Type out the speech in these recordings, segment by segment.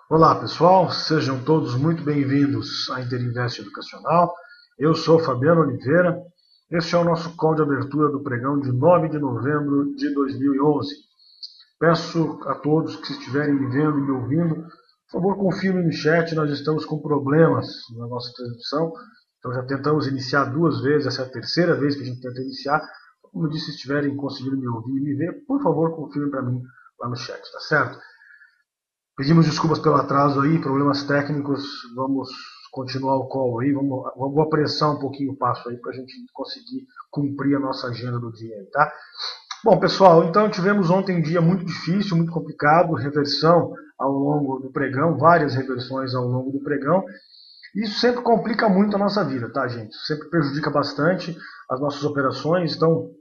Olá pessoal, sejam todos muito bem-vindos à Interinvest Educacional. Eu sou Fabiano Oliveira. Este é o nosso call de abertura do pregão de 9 de novembro de 2011. Peço a todos que estiverem me vendo e me ouvindo, por favor confirmem no chat, nós estamos com problemas na nossa transmissão. Então já tentamos iniciar duas vezes, essa é a terceira vez que a gente tenta iniciar. Como eu disse, se estiverem conseguindo me ouvir e me ver, por favor confirmem para mim lá no chat, tá certo? Pedimos desculpas pelo atraso aí, problemas técnicos. Vamos continuar o call aí, vamos apressar um pouquinho o passo aí para a gente conseguir cumprir a nossa agenda do dia aí, tá? Bom, pessoal, então tivemos ontem um dia muito difícil, muito complicado, reversão ao longo do pregão, várias reversões ao longo do pregão. Isso sempre complica muito a nossa vida, tá, gente? Sempre prejudica bastante as nossas operações. Então,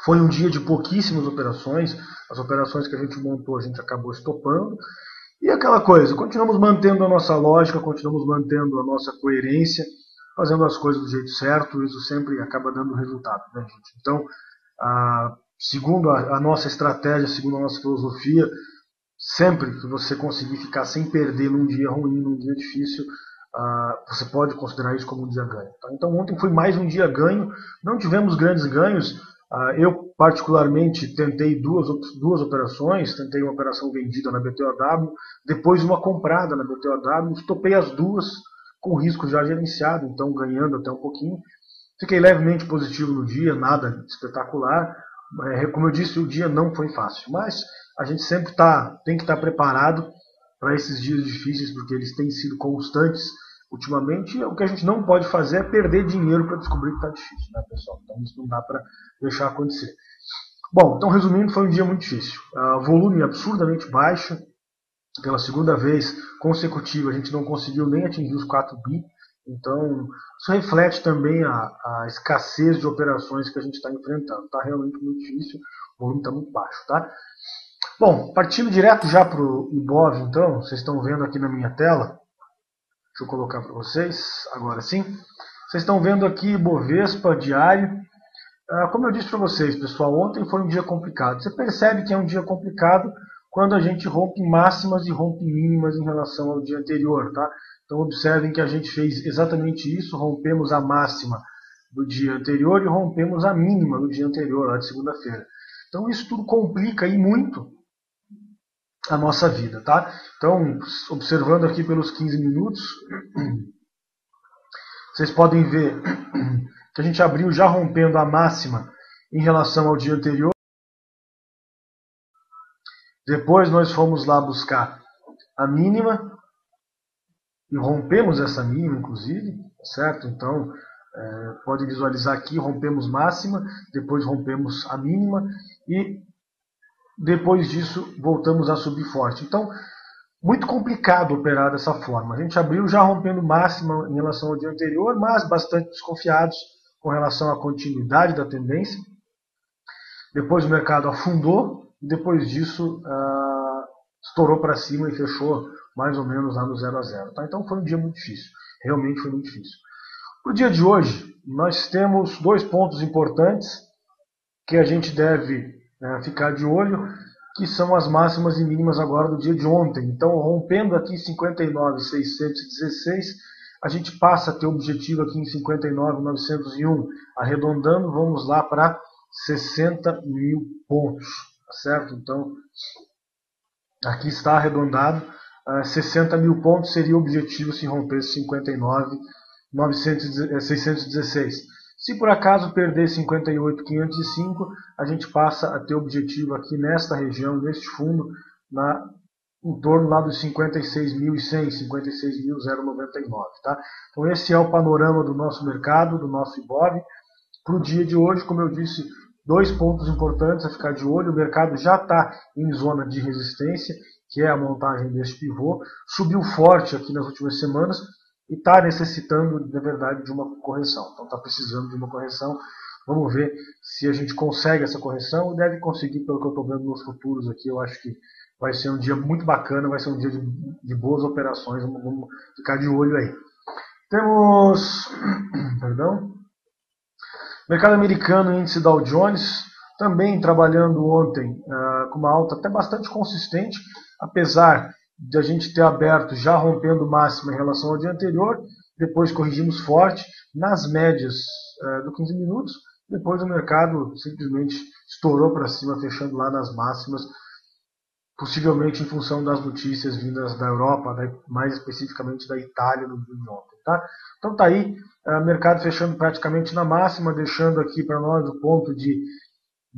foi um dia de pouquíssimas operações. As operações que a gente montou, a gente acabou estopando. E aquela coisa, continuamos mantendo a nossa lógica, continuamos mantendo a nossa coerência, fazendo as coisas do jeito certo, isso sempre acaba dando resultado, né, gente? Então, segundo a nossa estratégia, segundo a nossa filosofia, sempre que você conseguir ficar sem perder num dia ruim, num dia difícil, você pode considerar isso como um dia ganho. Tá? Então ontem foi mais um dia ganho, não tivemos grandes ganhos. Eu particularmente tentei duas operações, tentei uma operação vendida na BTOW, depois uma comprada na BTOW, estopei as duas com risco já gerenciado, então ganhando até um pouquinho. Fiquei levemente positivo no dia, nada espetacular. Como eu disse, o dia não foi fácil, mas a gente sempre tem que estar preparado para esses dias difíceis, porque eles têm sido constantes ultimamente. O que a gente não pode fazer é perder dinheiro para descobrir que está difícil, né, pessoal? Então isso não dá para deixar acontecer. Bom, então resumindo, foi um dia muito difícil. Volume absurdamente baixo. Pela segunda vez consecutiva, a gente não conseguiu nem atingir os 4 bi. Então, isso reflete também a escassez de operações que a gente está enfrentando. Está realmente muito difícil, o volume está muito baixo. Tá? Bom, partindo direto já para o Ibov, então, vocês estão vendo aqui na minha tela. Deixa eu colocar para vocês, agora sim. Vocês estão vendo aqui Bovespa diário. Como eu disse para vocês, pessoal, ontem foi um dia complicado. Você percebe que é um dia complicado quando a gente rompe máximas e rompe mínimas em relação ao dia anterior, tá? Então observem que a gente fez exatamente isso, rompemos a máxima do dia anterior e rompemos a mínima do dia anterior, lá de segunda-feira. Então isso tudo complica e muito a nossa vida, tá? Então, observando aqui pelos 15 minutos, vocês podem ver que a gente abriu já rompendo a máxima em relação ao dia anterior. Depois nós fomos lá buscar a mínima e rompemos essa mínima, inclusive, certo? Então, pode visualizar aqui, rompemos máxima, depois rompemos a mínima e depois disso voltamos a subir forte. Então, muito complicado operar dessa forma. A gente abriu já rompendo máxima em relação ao dia anterior, mas bastante desconfiados com relação à continuidade da tendência. Depois o mercado afundou e depois disso estourou para cima e fechou mais ou menos lá no 0 a 0. Tá? Então foi um dia muito difícil, realmente foi muito difícil. Para o dia de hoje, nós temos dois pontos importantes que a gente deve ficar de olho, que são as máximas e mínimas agora do dia de ontem. Então, rompendo aqui 59.616, a gente passa a ter o objetivo aqui em 59.901. Arredondando, vamos lá para 60 mil pontos, tá certo? Então, aqui está arredondado. 60 mil pontos seria o objetivo se rompesse 59.616. Se por acaso perder 58.505, a gente passa a ter objetivo aqui nesta região, neste fundo, em torno lá dos 56.100, 56.099. Tá? Então esse é o panorama do nosso mercado, do nosso Ibov. Para o dia de hoje, como eu disse, dois pontos importantes a ficar de olho. O mercado já está em zona de resistência, que é a montagem deste pivô. Subiu forte aqui nas últimas semanas e está necessitando, na verdade, de uma correção. Então está precisando de uma correção. Vamos ver se a gente consegue essa correção. Deve conseguir, pelo que eu estou vendo nos futuros aqui. Eu acho que vai ser um dia muito bacana, vai ser um dia de boas operações. Vamos ficar de olho aí. Temos... Perdão. Mercado americano, índice Dow Jones, também trabalhando ontem com uma alta até bastante consistente, apesar de a gente ter aberto já rompendo máxima em relação ao dia anterior, depois corrigimos forte nas médias do 15 minutos, depois o mercado simplesmente estourou para cima, fechando lá nas máximas, possivelmente em função das notícias vindas da Europa, mais especificamente da Itália no dia de ontem. Tá? Então tá aí, mercado fechando praticamente na máxima, deixando aqui para nós o ponto de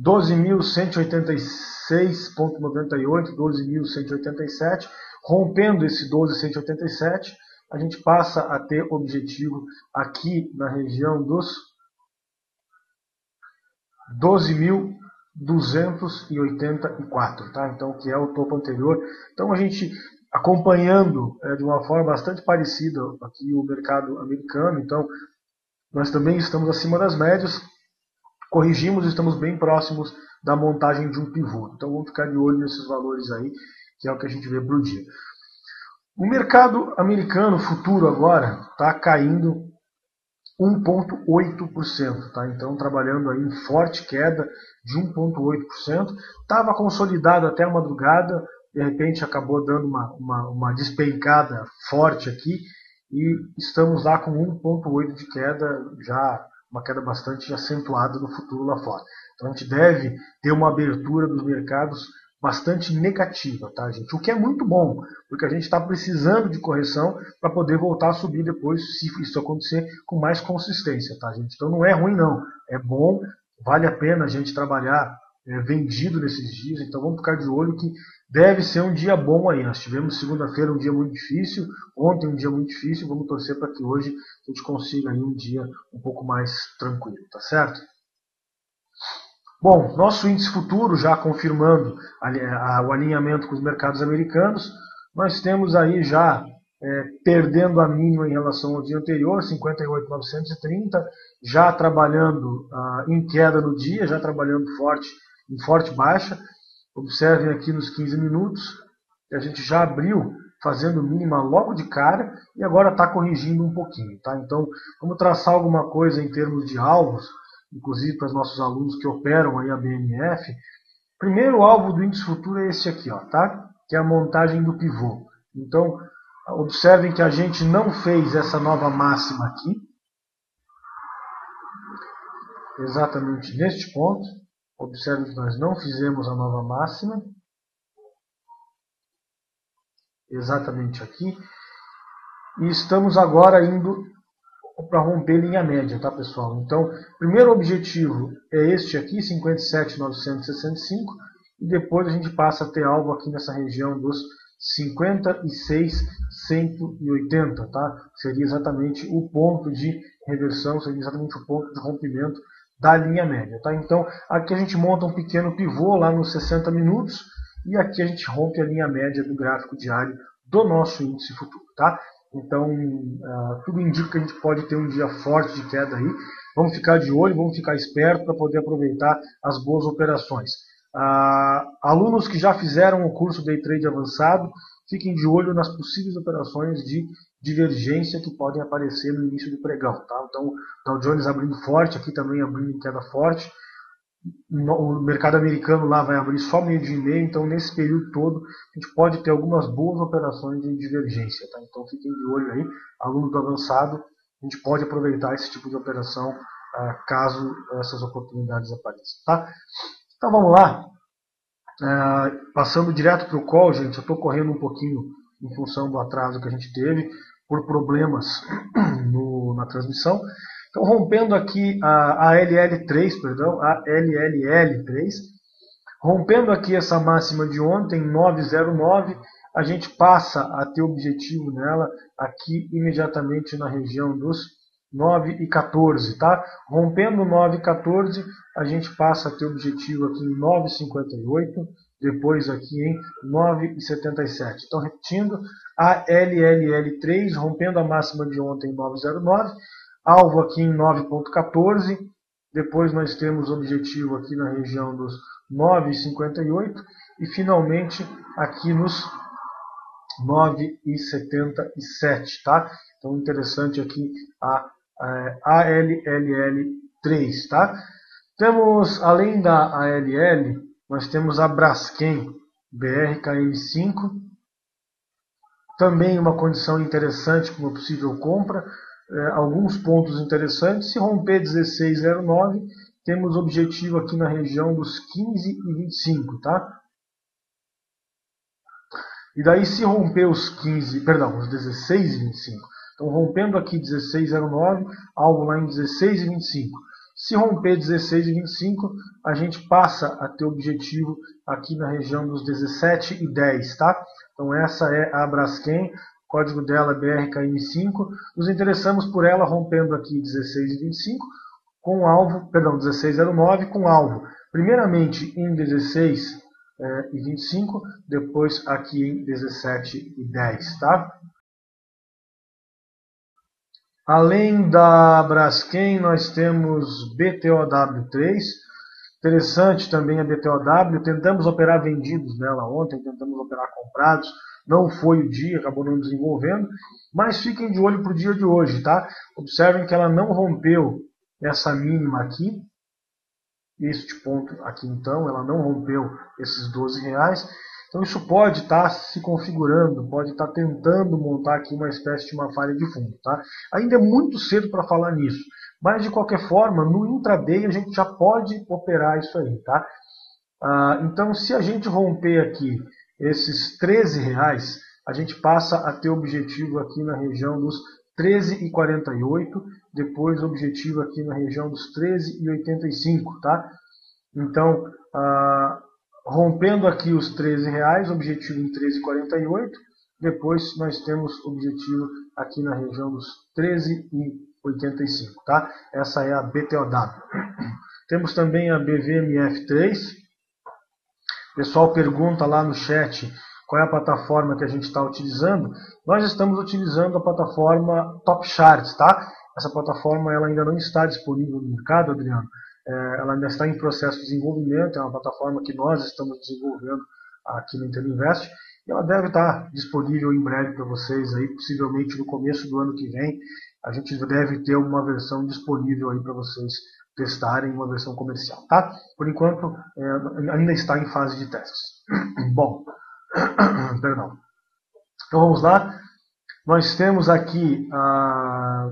12.186,98, 12.187, rompendo esse 12.187, a gente passa a ter objetivo aqui na região dos 12.284, tá? Então, que é o topo anterior. Então, a gente acompanhando de uma forma bastante parecida aqui o mercado americano. Então, nós também estamos acima das médias, corrigimos e estamos bem próximos da montagem de um pivô. Então, vamos ficar de olho nesses valores aí, que é o que a gente vê para o dia. O mercado americano futuro agora está caindo 1,8%, tá? Então trabalhando aí em forte queda de 1,8%, estava consolidado até a madrugada, de repente acabou dando uma despencada forte aqui e estamos lá com 1,8% de queda, já uma queda bastante acentuada no futuro lá fora. Então a gente deve ter uma abertura dos mercados bastante negativa, tá, gente? O que é muito bom, porque a gente está precisando de correção para poder voltar a subir depois, se isso acontecer com mais consistência, tá, gente? Então não é ruim, não. É bom, vale a pena a gente trabalhar vendido nesses dias, então vamos ficar de olho que deve ser um dia bom aí. Nós tivemos segunda-feira um dia muito difícil, ontem um dia muito difícil, vamos torcer para que hoje a gente consiga aí um dia um pouco mais tranquilo, tá certo? Bom, nosso índice futuro já confirmando o alinhamento com os mercados americanos, nós temos aí já perdendo a mínima em relação ao dia anterior, 58.930, já trabalhando em queda no dia, já trabalhando em forte baixa. Observem aqui nos 15 minutos, que a gente já abriu fazendo mínima logo de cara e agora está corrigindo um pouquinho. Tá? Então, vamos traçar alguma coisa em termos de alvos, inclusive para os nossos alunos que operam aí a BMF. Primeiro alvo do índice futuro é esse aqui, ó, tá? Que é a montagem do pivô. Então, observem que a gente não fez essa nova máxima aqui, exatamente neste ponto. Observem que nós não fizemos a nova máxima, exatamente aqui. E estamos agora indo para romper linha média, tá, pessoal? Então, primeiro objetivo é este aqui, 57.965, e depois a gente passa a ter alvo aqui nessa região dos 56.180, tá? Seria exatamente o ponto de reversão, seria exatamente o ponto de rompimento da linha média, tá? Então, aqui a gente monta um pequeno pivô lá nos 60 minutos, e aqui a gente rompe a linha média do gráfico diário do nosso índice futuro, tá? Então, tudo indica que a gente pode ter um dia forte de queda aí. Vamos ficar de olho, vamos ficar esperto para poder aproveitar as boas operações. Alunos que já fizeram o curso Day Trade avançado, fiquem de olho nas possíveis operações de divergência que podem aparecer no início do pregão. Tá? Então, o Dow Jones abrindo forte, aqui também abrindo em queda forte. O mercado americano lá vai abrir só meio-dia e meio, então nesse período todo a gente pode ter algumas boas operações de divergência. Tá? Então fiquem de olho aí, aluno do avançado, a gente pode aproveitar esse tipo de operação caso essas oportunidades apareçam. Tá? Então vamos lá, passando direto para o call, gente, eu estou correndo um pouquinho em função do atraso que a gente teve por problemas na transmissão. Então, rompendo aqui a LL3, rompendo aqui essa máxima de ontem, 909, a gente passa a ter objetivo nela aqui imediatamente na região dos 9,14, tá? Rompendo 9,14, a gente passa a ter objetivo aqui em 9,58, depois aqui em 9,77. Então, repetindo, a LLL3, rompendo a máxima de ontem em 9,09, alvo aqui em 9,14, depois nós temos objetivo aqui na região dos 9,58 e finalmente aqui nos 9,77, tá? Então interessante aqui a ALLL3, tá? Temos, além da ALL, nós temos a Braskem BRKM5, Também uma condição interessante com uma possível compra, alguns pontos interessantes. Se romper 16,09, temos objetivo aqui na região dos 15,25, tá? E daí se romper os 16,25, então rompendo aqui 16,09, algo lá em 16,25. Se romper 16,25, a gente passa a ter objetivo aqui na região dos 17,10, tá? Então essa é a Braskem, código dela é BRKM5. Nos interessamos por ela rompendo aqui 16,25 com alvo, 16,09 com alvo. Primeiramente em 16,25, depois aqui em 17,10, tá? Além da Braskem, nós temos BTOW3. Interessante também a BTOW. Tentamos operar vendidos nela ontem, tentamos operar comprados. Não foi o dia, acabou não desenvolvendo. Mas fiquem de olho para o dia de hoje, tá? Observem que ela não rompeu essa mínima aqui. Este ponto aqui, então, ela não rompeu esses R$12. Então isso pode estar se configurando, pode estar tentando montar aqui uma espécie de uma falha de fundo, tá? Ainda é muito cedo para falar nisso, mas de qualquer forma, no intraday a gente já pode operar isso aí, tá? Então se a gente romper aqui esses R$13, a gente passa a ter objetivo aqui na região dos 13,48, depois objetivo aqui na região dos 13,85, tá? Então, rompendo aqui os R$13, objetivo em 13,48, depois nós temos objetivo aqui na região dos 13,85, tá? Essa é a BTOW. Temos também a BVMF3. O pessoal pergunta lá no chat qual é a plataforma que a gente está utilizando. Nós estamos utilizando a plataforma Top Charts, tá? Essa plataforma ela ainda não está disponível no mercado, Adriano. Ela ainda está em processo de desenvolvimento, é uma plataforma que nós estamos desenvolvendo aqui no Interinvest, e ela deve estar disponível em breve para vocês, aí, possivelmente no começo do ano que vem. A gente deve ter uma versão disponível aí para vocês testarem, uma versão comercial, tá? Por enquanto, ainda está em fase de testes. Bom, perdão. Então vamos lá. Nós temos aqui a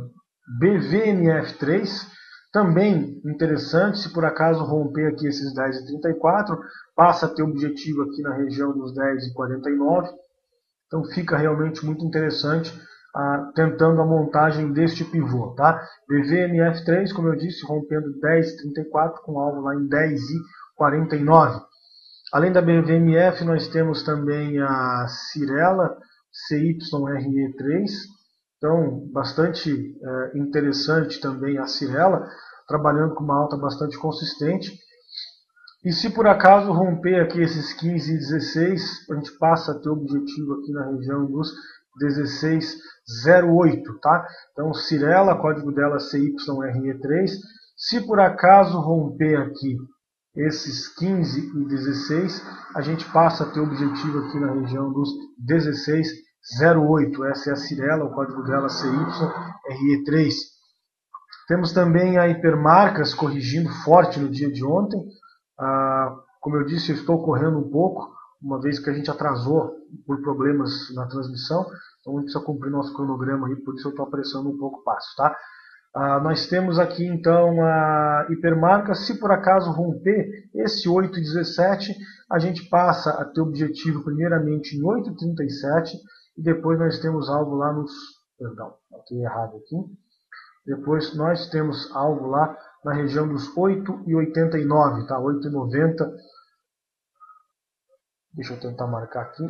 BVNF3, também interessante, se por acaso romper aqui esses 10,34, passa a ter objetivo aqui na região dos 10,49. Então fica realmente muito interessante tentando a montagem deste pivô, tá? BVNF3, como eu disse, rompendo 10,34 com alvo lá em 10,49. Além da BVMF, nós temos também a Cirela CYRE3. Então, bastante interessante também a Cirela, trabalhando com uma alta bastante consistente. E se por acaso romper aqui esses 15 e 16, a gente passa a ter objetivo aqui na região dos 16,08, tá? Então, Cirela, código dela CYRE3. Se por acaso romper aqui esses 15 e 16, a gente passa a ter objetivo aqui na região dos 16,08. Essa é a Cirela, o código dela CYRE3. Temos também a Hipermarcas corrigindo forte no dia de ontem. Como eu disse, eu estou correndo um pouco, uma vez que a gente atrasou por problemas na transmissão. Então a gente precisa cumprir nosso cronograma aí, por isso eu estou apressando um pouco o passo, tá? Nós temos aqui então a Hipermarca. Se por acaso romper esse 8,17, a gente passa a ter objetivo primeiramente em 8,37 e depois nós temos algo lá nos... Perdão, aqui errado aqui. Depois nós temos algo lá na região dos 8,89, tá? 8,90. Deixa eu tentar marcar aqui.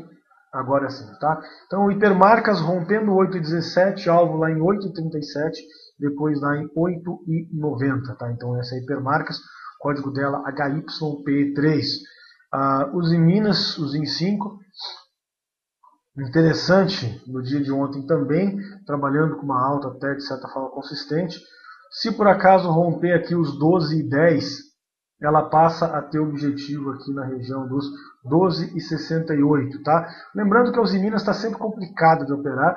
Agora sim, tá? Então Hipermarcas rompendo 8,17, alvo lá em 8,37. Depois lá em 8,90, tá? Então essa é a Hipermarcas, código dela HYP3. Os em Minas, os em 5, interessante no dia de ontem também, trabalhando com uma alta até de certa forma consistente. Se por acaso romper aqui os 12,10, ela passa a ter objetivo aqui na região dos 12,68, tá? Lembrando que a Uzi Minas está sempre complicado de operar.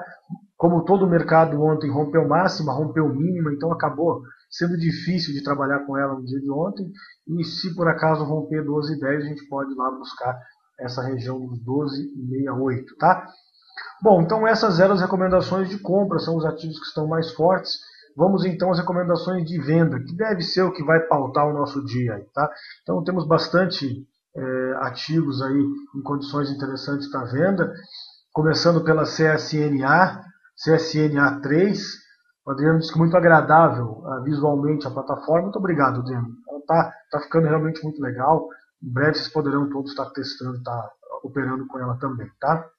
Como todo o mercado ontem rompeu máxima, rompeu mínima, então acabou sendo difícil de trabalhar com ela no dia de ontem. E se por acaso romper 12,10, a gente pode ir lá buscar essa região dos 12,68, tá? Bom, então essas eram as recomendações de compra, são os ativos que estão mais fortes. Vamos então às recomendações de venda, que deve ser o que vai pautar o nosso dia aí, tá? Então temos bastante ativos aí em condições interessantes para venda, começando pela CSNA3. O Adriano disse que muito agradável visualmente a plataforma. Muito obrigado, Adriano. Ela tá ficando realmente muito legal. Em breve vocês poderão todos estar testando, estar operando com ela também, tá?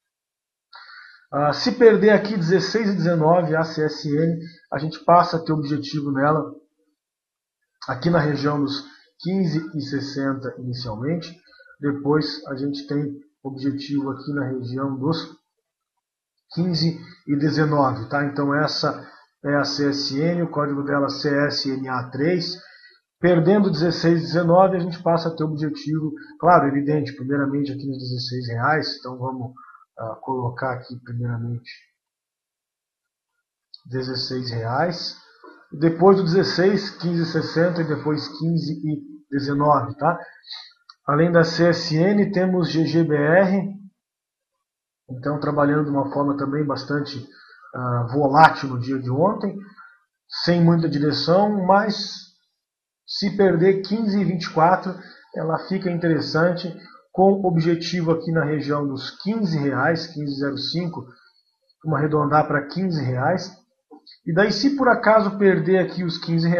Se perder aqui 16 e 19 a CSN, a gente passa a ter objetivo nela aqui na região dos 15 e 60 inicialmente. Depois a gente tem objetivo aqui na região dos 15 e 19. Tá? Então essa é a CSN, o código dela CSNA3. Perdendo 16 e 19, a gente passa a ter objetivo, claro, evidente, primeiramente aqui nos R$16. Então vamos colocar aqui primeiramente R$16. Depois do 16, 15,60 e depois 15 e 19. Tá? Além da CSN, temos GGBR, então trabalhando de uma forma também bastante volátil no dia de ontem, sem muita direção, mas se perder 15 e 24, ela fica interessante, com objetivo aqui na região dos R$15, 15,05, vamos arredondar para R$15. E daí, se por acaso perder aqui os R$15,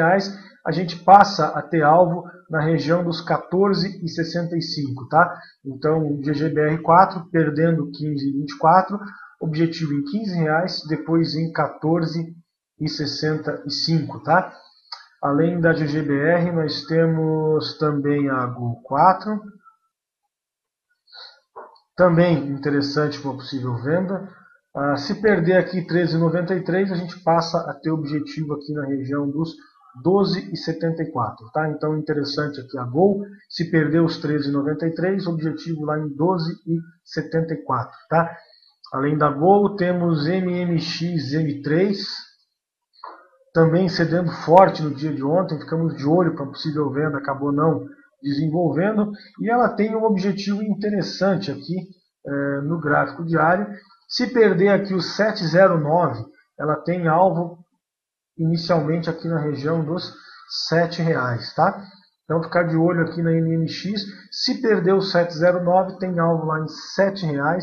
a gente passa a ter alvo na região dos 14,65, tá? Então, GGBR4 perdendo 15 e 24, objetivo em R$15, depois em 14,65, tá? Além da GGBR, nós temos também a GO4, também interessante para uma possível venda. Se perder aqui 13,93, a gente passa a ter objetivo aqui na região dos 12,74. Tá? Então, interessante aqui a Gol. Se perder os 13,93, objetivo lá em 12,74. Tá? Além da Gol, temos MMXM3, também cedendo forte no dia de ontem. Ficamos de olho para possível venda, acabou não desenvolvendo. E ela tem um objetivo interessante aqui no gráfico diário. Se perder aqui os 7,09, ela tem alvo inicialmente aqui na região dos R$7. Tá? Então ficar de olho aqui na MMX. Se perder os 7,09, tem alvo lá em R$7.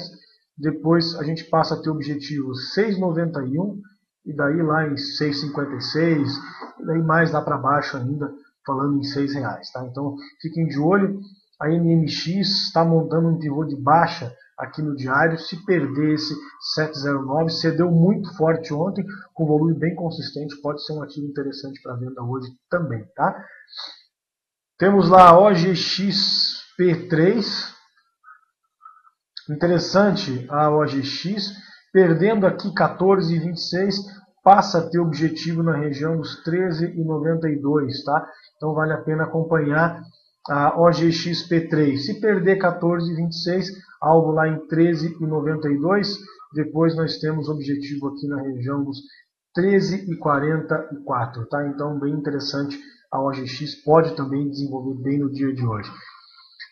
Depois a gente passa a ter objetivo 6,91 e daí lá em 6,56 e daí mais lá para baixo ainda, falando em R$6. Tá? Então fiquem de olho. A MMX está montando um pivô de baixa aqui no diário. Se perder esse 7,09, cedeu muito forte ontem, com volume bem consistente, pode ser um ativo interessante para venda hoje também. Tá? Temos lá a OGXP3, interessante a OGX, perdendo aqui 14,26, passa a ter objetivo na região dos 13,92. Tá? Então vale a pena acompanhar a OGXP3. Se perder 14,26, alvo lá em 13,92. Depois nós temos objetivo aqui na região dos 13,44. Tá? Então bem interessante, a OGX pode também desenvolver bem no dia de hoje.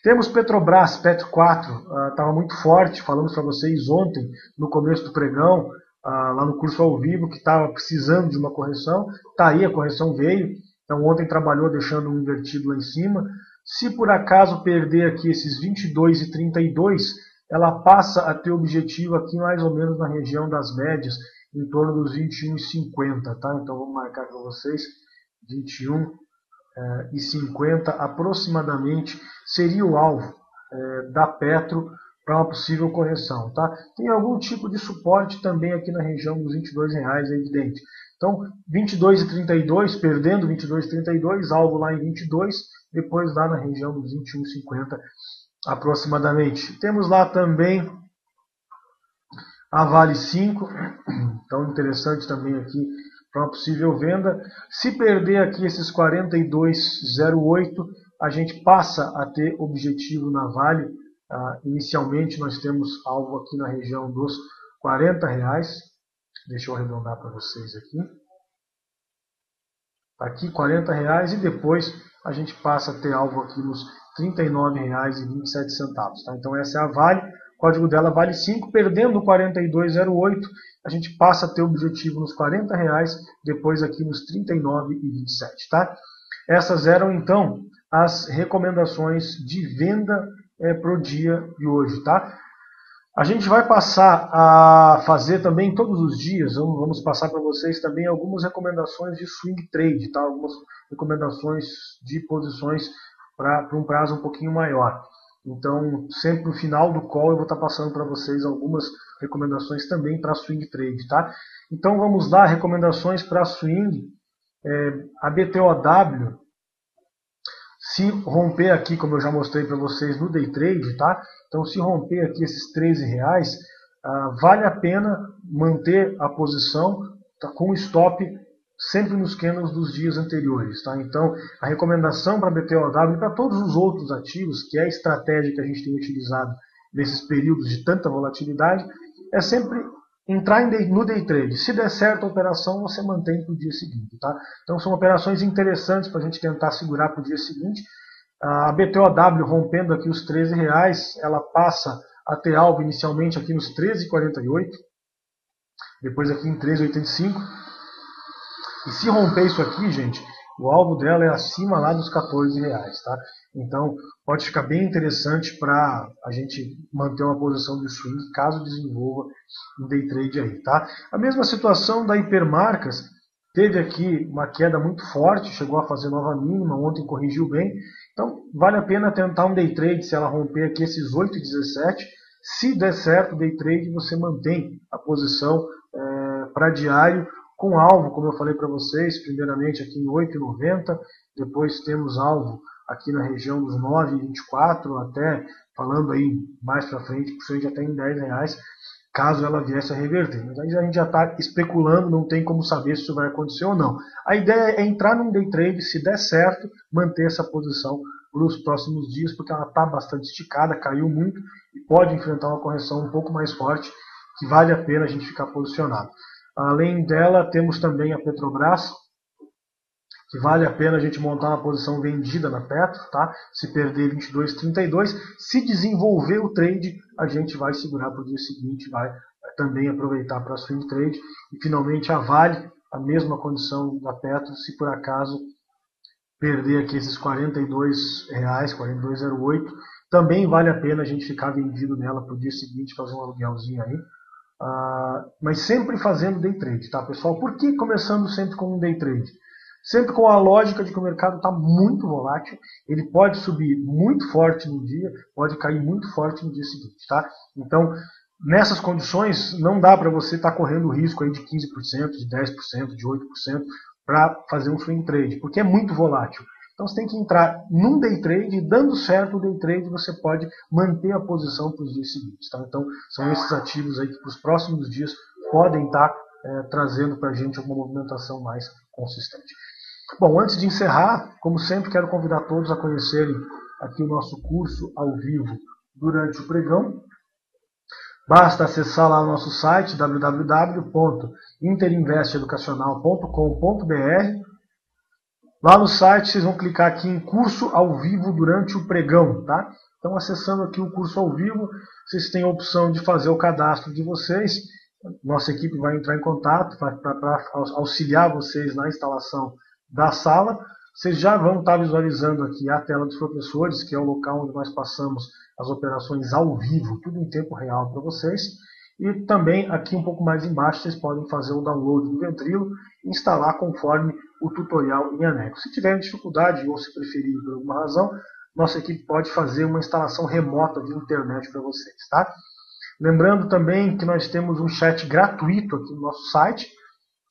Temos Petrobras, Petro 4, estava muito forte, falamos para vocês ontem, no começo do pregão, lá no curso ao vivo, que estava precisando de uma correção. Está aí, a correção veio. Então ontem trabalhou deixando um invertido lá em cima. Se por acaso perder aqui esses 22,32, ela passa a ter objetivo aqui mais ou menos na região das médias, em torno dos 21,50. Tá? Então vamos marcar para vocês, 21,50 aproximadamente seria o alvo da Petro para uma possível correção. Tá? Tem algum tipo de suporte também aqui na região dos R$22, é evidente. Então, 22,32, perdendo 22,32, alvo lá em 22, depois lá na região dos 21,50 aproximadamente. Temos lá também a Vale 5, então interessante também aqui para uma possível venda. Se perder aqui esses 42,08, a gente passa a ter objetivo na Vale. Inicialmente nós temos alvo aqui na região dos R$40. Deixa eu arredondar para vocês aqui. Aqui R$40 e depois a gente passa a ter alvo aqui nos R$39,27. Tá? Então essa é a Vale. código dela vale 5, perdendo 42,08, a gente passa a ter o objetivo nos R$40, depois aqui nos 39,27, tá? Essas eram então as recomendações de venda para o dia de hoje, tá? A gente vai passar a fazer também todos os dias, vamos passar para vocês também algumas recomendações de swing trade, tá? Algumas recomendações de posições para um prazo um pouquinho maior. Então, sempre no final do call eu vou estar passando para vocês algumas recomendações também para swing trade, tá? Então vamos lá, recomendações para swing. A BTOW, se romper aqui, como eu já mostrei para vocês no day trade, tá? Então, se romper aqui esses R$13, vale a pena manter a posição, tá, com stop sempre nos candles dos dias anteriores, tá? Então, a recomendação para a BTOW e para todos os outros ativos, que é a estratégia que a gente tem utilizado nesses períodos de tanta volatilidade, é sempre entrar no day trade. Se der certo a operação, você mantém para o dia seguinte, tá? Então, são operações interessantes para a gente tentar segurar para o dia seguinte. A BTOW rompendo aqui os R$13, ela passa a ter alvo inicialmente aqui nos 13,48, depois aqui em 13,85. E se romper isso aqui, gente, o alvo dela é acima lá dos R$14, tá? Então, pode ficar bem interessante para a gente manter uma posição de swing, caso desenvolva um day trade aí, tá? A mesma situação da Hipermarcas, teve aqui uma queda muito forte, chegou a fazer nova mínima, ontem corrigiu bem. Então, vale a pena tentar um day trade se ela romper aqui esses 8,17. Se der certo o day trade, você mantém a posição para diário, com alvo, como eu falei para vocês, primeiramente aqui em 8,90, depois temos alvo aqui na região dos 9,24, até falando aí mais para frente, possivelmente até em R$10, caso ela viesse a reverter. Mas aí a gente já está especulando, não tem como saber se isso vai acontecer ou não. A ideia é entrar num day trade, se der certo, manter essa posição para os próximos dias, porque ela está bastante esticada, caiu muito e pode enfrentar uma correção um pouco mais forte, que vale a pena a gente ficar posicionado. Além dela, temos também a Petrobras, que vale a pena a gente montar uma posição vendida na Petro, tá? Se perder 22,32, se desenvolver o trade, a gente vai segurar para o dia seguinte, vai também aproveitar para swing trade. E finalmente a Vale, a mesma condição da Petro, se por acaso perder aqui esses R$42, 42,08, também vale a pena a gente ficar vendido nela para o dia seguinte, fazer um aluguelzinho aí. Mas sempre fazendo day trade, tá, pessoal? Por que começando sempre com um day trade? Sempre com a lógica de que o mercado está muito volátil, ele pode subir muito forte no dia, pode cair muito forte no dia seguinte, tá? Então, nessas condições, não dá para você estar correndo o risco aí de 15%, de 10%, de 8% para fazer um swing trade, porque é muito volátil. Então você tem que entrar num day trade, e dando certo o day trade, você pode manter a posição para os dias seguintes, tá? Então, são esses ativos aí que para os próximos dias podem estar trazendo para a gente alguma movimentação mais consistente. Bom, antes de encerrar, como sempre, quero convidar todos a conhecerem aqui o nosso curso ao vivo durante o pregão. Basta acessar lá o nosso site, www.interinvesteeducacional.com.br. Lá no site vocês vão clicar aqui em curso ao vivo durante o pregão, tá? Então, acessando aqui o curso ao vivo, vocês têm a opção de fazer o cadastro de vocês. Nossa equipe vai entrar em contato para auxiliar vocês na instalação da sala. Vocês já vão estar visualizando aqui a tela dos professores, que é o local onde nós passamos as operações ao vivo, tudo em tempo real para vocês. E também aqui um pouco mais embaixo vocês podem fazer o download do Ventrilo e instalar conforme o tutorial em anexo. Se tiverem dificuldade ou se preferirem por alguma razão, nossa equipe pode fazer uma instalação remota de internet para vocês, tá? Lembrando também que nós temos um chat gratuito aqui no nosso site.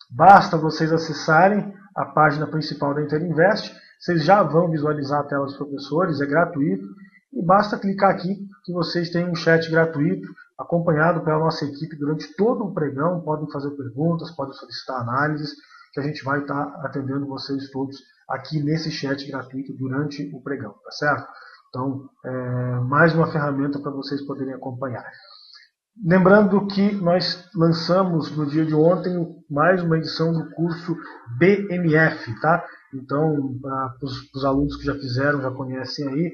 Basta vocês acessarem a página principal da Interinvest, vocês já vão visualizar a tela dos professores, é gratuito, e basta clicar aqui que vocês têm um chat gratuito, acompanhado pela nossa equipe durante todo o pregão, podem fazer perguntas, podem solicitar análises, que a gente vai estar atendendo vocês todos aqui nesse chat gratuito durante o pregão, tá certo? Então, mais uma ferramenta para vocês poderem acompanhar. Lembrando que nós lançamos no dia de ontem mais uma edição do curso BMF, tá? Então, para os alunos que já fizeram, já conhecem aí,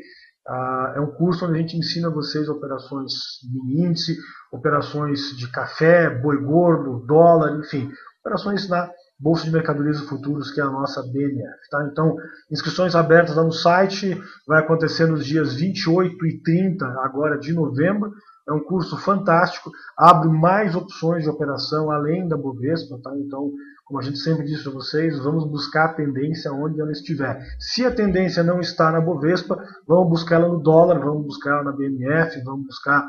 É um curso onde a gente ensina vocês operações mini índice, operações de café, boi gordo, dólar, enfim, operações na Bolsa de Mercadorias e Futuros, que é a nossa BMF. Tá? Então, inscrições abertas lá no site, vai acontecer nos dias 28 e 30 agora de novembro. É um curso fantástico, abre mais opções de operação além da Bovespa, tá? Então, como a gente sempre disse para vocês, vamos buscar a tendência onde ela estiver. Se a tendência não está na Bovespa, vamos buscar ela no dólar, vamos buscar ela na BMF, vamos buscar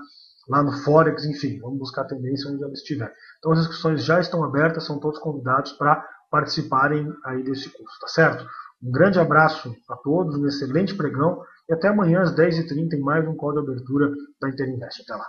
lá no Forex, enfim, vamos buscar a tendência onde ela estiver. Então as inscrições já estão abertas, são todos convidados para participarem aí desse curso, tá certo? Um grande abraço a todos, um excelente pregão e até amanhã às 10h30 em mais um call de abertura da Interinvest. Até lá.